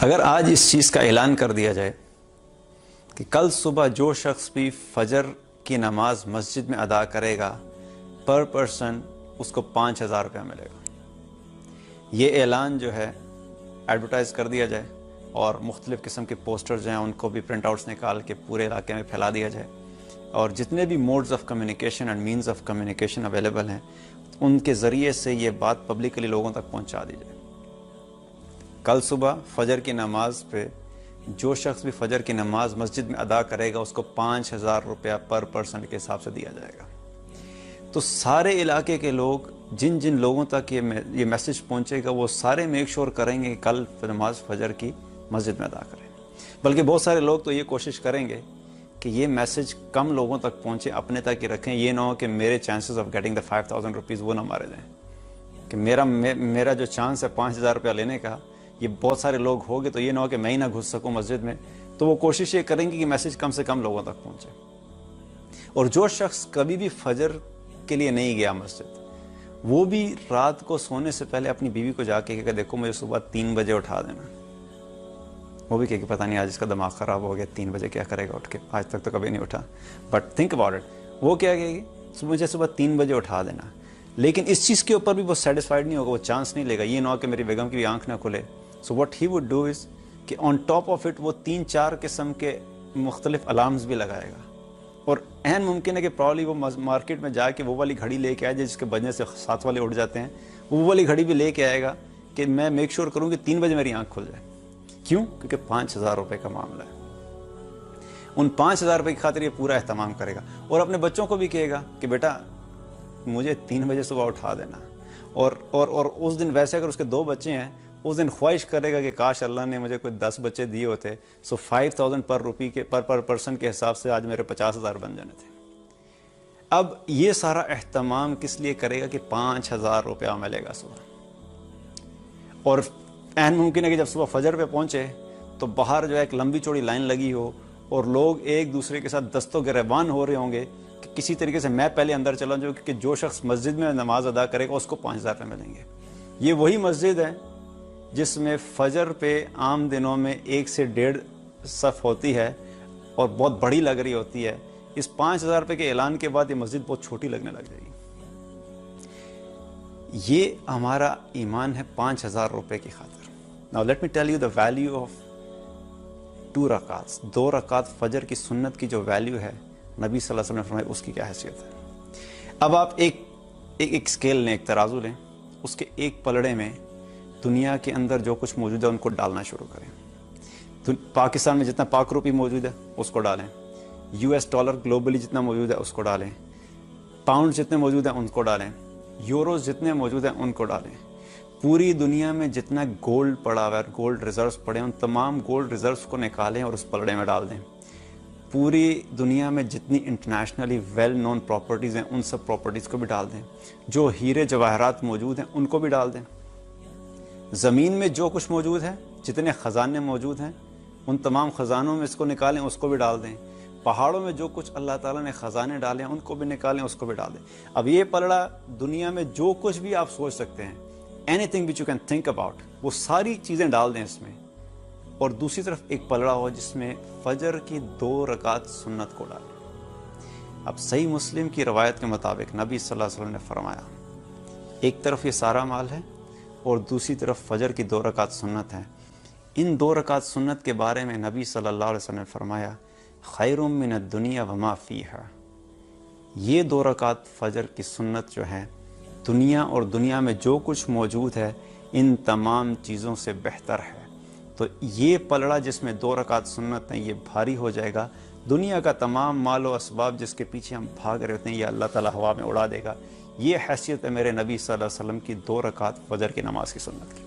اگر آج اس چیز کا اعلان کر دیا جائے کہ کل صبح جو شخص بھی فجر کی نماز مسجد میں ادا کرے گا پر پرسن اس کو 5,000 روپیہ ملے گا، یہ اعلان جو ہے ایڈورٹائز کر دیا جائے اور مختلف قسم کے پوسٹر جو ہیں ان کو بھی پرنٹ آؤٹس نکال کے پورے علاقے میں پھیلا دیا جائے، اور جتنے بھی modes of communication and means of communication available ہیں ان کے ذریعے سے یہ بات پبلکلی لوگوں تک پہنچا دی جائے۔ کل صبح فجر کی نماز پہ جو شخص بھی فجر کی نماز مسجد میں ادا کرے گا اس کو 5,000 روپیہ پر پرسن کے حساب سے دیا جائے گا۔ تو سارے علاقے کے لوگ جن جن لوگوں تک یہ میسج پہنچے گا وہ سارے میک شور کریں گے کہ کل نماز فجر کی مسجد میں ادا کریں، بلکہ بہت سارے لوگ تو یہ کوشش کریں گے کہ یہ میسج کم لوگوں تک پہنچے، اپنے تک ہی رکھیں، یہ نہ ہو کہ میرے chances of getting the 5,000 rupees وہ نہ مارے جائیں، کہ میرا جو چانس ہے 5,000 روپیہ لینے کا یہ بہت سارے لوگ ہو گے، تو یہ نہ ہو کہ میں ہی نہ گھس سکوں مسجد میں۔ تو وہ کوشش یہ کریں گے کہ میسج کم سے کم لوگوں تک پہنچے۔ اور جو شخص کبھی بھی فجر کے لیے نہیں گیا مسجد، وہ بھی رات کو سونے سے پہلے اپنی بیوی کو جا کے کہ دیکھو مجھے صبح 3 بجے اٹھا دینا، وہ بھی کہ پتہ نہیں آج اس کا دماغ خراب ہو گیا، 3 بجے کیا کرے گا اٹھ کے، آج تک تو کبھی نہیں اٹھا، بٹ تھنک اباؤٹ اٹ، وہ کیا کہے گی مجھے صبح 3 بجے اٹھا دینا، لیکن اس چیز کے اوپر بھی وہ سیٹسفائیڈ نہیں ہوگا، وہ چانس نہیں لے گا، یہ نہ ہو کہ میری بیگم کی بھی آنکھ نہ کھلے۔ So what he would do is کہ آن ٹاپ آف اٹ وہ 3-4 قسم کے مختلف الارمز بھی لگائے گا، اور عین ممکن ہے کہ پرابلی وہ مارکیٹ میں جا کے وہ والی گھڑی لے کے آئے جس کے بجنے سے 7 والے اٹھ جاتے ہیں، وہ والی گھڑی بھی لے کے آئے گا کہ میں میک شور کروں کہ 3 بجے میری آنکھ کھل جائے۔ کیوں؟ کیونکہ 5,000 روپے کا معاملہ ہے، ان 5,000 روپے کی خاطر یہ پورا اہتمام کرے گا، اور اپنے بچوں کو بھی کہے گا کہ بیٹا مجھے 3 بجے صبح اٹھا دینا، اور اس دن ویسے اگر اس کے 2 بچے ہیں اس دن خواہش کرے گا کہ کاش اللہ نے مجھے کوئی 10 بچے دیے ہوتے، سو 5,000 پر پرسن کے حساب سے آج میرے 50,000 بن جانے تھے۔ اب یہ سارا اہتمام کس لیے کرے گا کہ 5,000 روپیہ ملے گا صبح، اور عین ممکن ہے کہ جب صبح فجر پہ پہنچے تو باہر جو ہے ایک لمبی چوڑی لائن لگی ہو اور لوگ ایک دوسرے کے ساتھ دست و گریبان ہو رہے ہوں گے کہ کسی طریقے سے میں پہلے اندر چلا جاؤں، کیونکہ جو شخص مسجد میں نماز ادا کرے گا اس کو 5,000 روپے ملیں گے۔ یہ وہی مسجد ہے جس میں فجر پہ عام دنوں میں 1 سے 1.5 صف ہوتی ہے اور بہت بڑی لگ رہی ہوتی ہے، اس 5,000 روپے کے اعلان کے بعد یہ مسجد بہت چھوٹی لگنے لگ جائے گی۔ یہ ہمارا ایمان ہے 5,000 روپے کی خاطر۔ Now let me tell you the value of 2 رکعات، 2 رکعات فجر کی سنت کی جو ویلیو ہے نبی صلی اللہ علیہ وسلم نے فرمایا اس کی کیا حیثیت ہے۔ اب آپ ایک سکیل لیں، ایک ترازو لیں، اس کے ایک پلڑے میں دنیا کے اندر جو کچھ موجود ہے ان کو ڈالنا شروع کریں۔ پاکستان میں جتنا پاک روپی موجود ہے اس کو ڈالیں، US ڈالر گلوبلی جتنا موجود ہے اس کو ڈالیں، پاؤنڈ جتنے موجود ہیں ان کو ڈالیں، یوروز جتنے موجود ہیں ان کو ڈالیں، پوری دنیا میں جتنا گولڈ پڑا ہوا ہے، گولڈ ریزروز پڑے ہیں، ان تمام گولڈ ریزروز کو نکالیں اور اس پلڑے میں ڈال دیں۔ پوری دنیا میں جتنی انٹرنیشنلی ویل نون پراپرٹیز ہیں ان سب پراپرٹیز کو بھی ڈال دیں، جو ہیرے جواہرات موجود ہیں ان کو بھی ڈال دیں، زمین میں جو کچھ موجود ہے، جتنے خزانے موجود ہیں ان تمام خزانوں میں اس کو نکالیں، اس کو بھی ڈال دیں، پہاڑوں میں جو کچھ اللہ تعالیٰ نے خزانے ڈالے ہیں ان کو بھی نکالیں، اس کو بھی ڈال دیں۔ اب یہ پلڑا دنیا میں جو کچھ بھی آپ سوچ سکتے ہیں، any thing which you can think about, وہ ساری چیزیں ڈال دیں اس میں، اور دوسری طرف ایک پلڑا ہو جس میں فجر کی 2 رکعت سنت کو ڈالیں۔ اب صحیح مسلم کی روایت کے مطابق نبی صلی اللہ علیہ وسلم نے فرمایا ایک طرف یہ سارا مال ہے اور دوسری طرف فجر کی 2 رکعت سنت ہے۔ ان 2 رکعت سنت کے بارے میں نبی صلی اللہ علیہ وسلم نے فرمایا خیر من الدنیا وما فیہا، یہ 2 رکعت فجر کی سنت جو ہے دنیا اور دنیا میں جو کچھ موجود ہے ان تمام چیزوں سے بہتر ہے۔ تو یہ پلڑا جس میں 2 رکعت سنت ہیں یہ بھاری ہو جائے گا، دنیا کا تمام مال و اسباب جس کے پیچھے ہم بھاگ رہے ہوتے ہیں یہ اللہ تعالیٰ ہوا میں اڑا دے گا۔ یہ حیثیت ہے میرے نبی صلی اللہ علیہ وسلم کی 2 رکعت فجر کی نماز کی سنت کی۔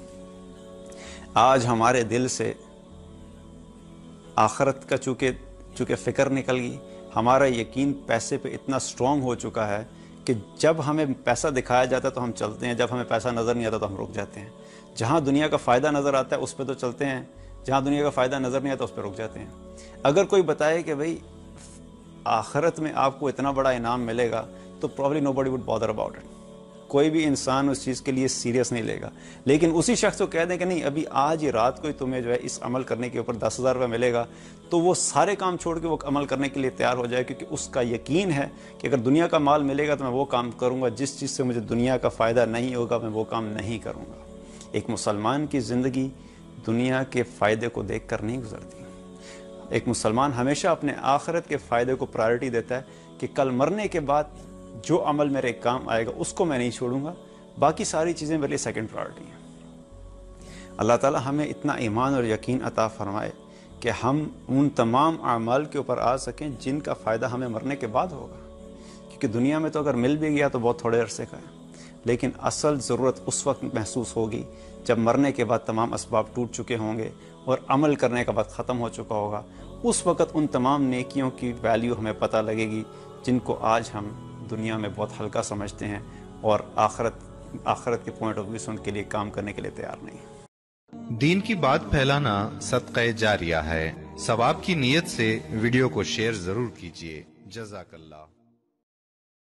آج ہمارے دل سے آخرت کا چونکہ فکر نکل گئی، ہمارا یقین پیسے پہ اتنا سٹرونگ ہو چکا ہے کہ جب ہمیں پیسہ دکھایا جاتا ہے تو ہم چلتے ہیں، جب ہمیں پیسہ نظر نہیں آتا تو ہم رک جاتے ہیں۔ جہاں دنیا کا فائدہ نظر آتا ہے اس پہ تو چلتے ہیں، جہاں دنیا کا فائدہ نظر نہیں آتا اس پہ رک جاتے ہیں۔ اگر کوئی بتائے کہ بھئی آخرت میں آپ کو اتنا بڑا انعام ملے گا تو probably nobody would bother about it۔ کوئی بھی انسان اس چیز کے لیے سیریس نہیں لے گا. لیکن اسی شخص کو کہہ دیں کہ نہیں ابھی آج ہی رات کو ہی تمہیں جو ہے اس عمل کرنے کے اوپر 10,000 روپے ملے گا, تو وہ سارے کام چھوڑ کے وہ عمل کرنے کے لیے تیار ہو جائے, کیونکہ اس کا یقین ہے کہ اگر دنیا کا مال ملے گا تو میں وہ کام کروں گا, جس چیز سے مجھے دنیا کا فائدہ نہیں ہوگا میں وہ کام نہیں کروں گا. ایک مسلمان کی زندگی دنیا کے فائدے کو دیکھ کر نہیں گزرتی. ایک مسلمان ہمیشہ اپنے آخرت کے فائدے کو پرائرٹی دیتا ہے کہ کل مرنے کے بعد جو عمل میرے کام آئے گا اس کو میں نہیں چھوڑوں گا, باقی ساری چیزیں میرے لیے سیکنڈ پرائرٹی ہیں. اللہ تعالی ہمیں اتنا ایمان اور یقین عطا فرمائے کہ ہم ان تمام اعمال کے اوپر آ سکیں جن کا فائدہ ہمیں مرنے کے بعد ہوگا, کیونکہ دنیا میں تو اگر مل بھی گیا تو بہت تھوڑے عرصے کا ہے, لیکن اصل ضرورت اس وقت محسوس ہوگی جب مرنے کے بعد تمام اسباب ٹوٹ چکے ہوں گے اور عمل کرنے کا وقت ختم ہو چکا ہوگا. اس وقت ان تمام نیکیوں کی ویلیو ہمیں پتہ لگے گی جن کو آج ہم دنیا میں بہت ہلکا سمجھتے ہیں اور آخرت کے پوائنٹ آف ویو سے ان کے لیے کام کرنے کے لیے تیار نہیں. دین کی بات پھیلانا صدقہ جاریہ ہے. ثواب کی نیت سے ویڈیو کو شیئر ضرور کیجیے. جزاک اللہ.